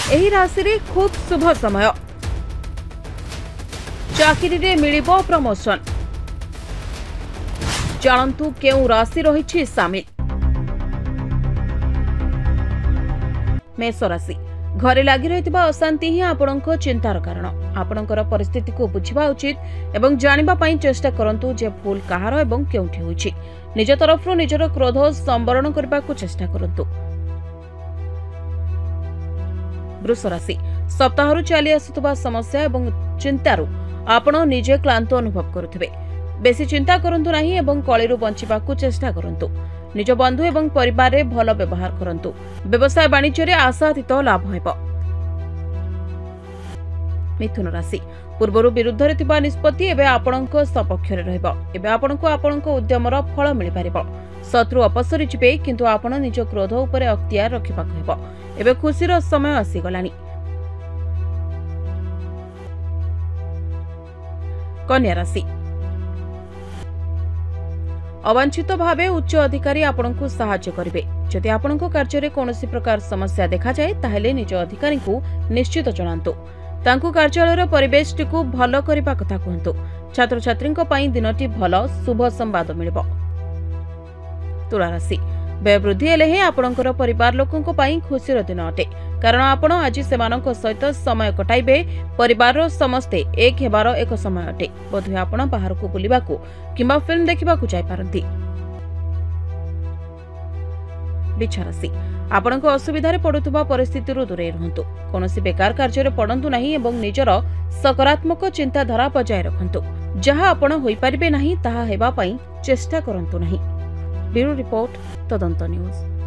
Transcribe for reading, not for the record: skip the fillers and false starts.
एही राशि रे खूब शुभ समय। चाकरी रे मिलिबो प्रमोशन। जानतु केउ राशि रहिछि सामिल। मेष राशि घरे लागि रहितबा अशांति ही आपणक चिंतार कारण। आपणकर परिस्थिति को बुझिबा उचित एवं जानिबा पई चेष्टा करंतु जे भूल कहार एवं केउठी होइछि। निज तरफरु निजर क्रोध संवरण करबा को चेष्टा करंतु। वृष राशि सप्ताहरु चली आसुतबा समस्या एवं चिंतारु आपण निजे क्लांत अनुभव करुथिबे। बेसी चिंता करंतु नाही एवं कळीरु बंचिबा को चेष्टा करंतु। निज बंधु एवं परिवार रे भल व्यवहार करंतु। व्यवसाय वाणिज्य रे आशातीत लाभ हेबो। मिथुन राशि पूर्वरु विरुद्ध रे थिबा निष्पत्ति एबे आपणक सपक्ष रे रहइबो। एबे आपणक आपणक उद्यमर फल मिलि पारिबो। शत्रु अपसरि जिबे किंतु आपण निज क्रोध उपरे अख्तियार रखिबा हेबो। एबे खुशीर समय आसी गलानी। कन्या राशि अवांछित भावे उच्च अधिकारी आपनकु सहाय्य करिवे। जदि आपनक कार्य रे कोनोसी प्रकार समस्या देखा जाए ताहेले निज अधिकारी को निश्चित जणांतु। तांकु कार्यालय परिवेश टिकु भल करिबा कथा कहंतु। छात्र छात्रींक पई दिनटी भल शुभ संवाद मिलिबो। तुला राशि व्यय वृद्धि हेले हे आपनकर परिवार लोकंक पई खुशीर दिन अटे। कारण आपण आज सेमानक सहित समय कटाइबे। परिवार समस्ते एक हेबार एक समय अटे। बोधुए आपण बाहर को बुलिबाकू किंबा फिल्म देखिबाकू जाय पारंती। वृष राशि आपणक असुविधा रे पडुतबा परिस्थिति रु दूरे रहंतु। कोनोसी बेकार कार्य रे पडंतु नाही एवं निजर सकारात्मक चिंताधारा बजाय रखंतु। जहा आपण होई परिबे नाही ताहा हेबा पई चेष्टा करंतु नाही। ब्यूरो रिपोर्ट तदंत न्यूज।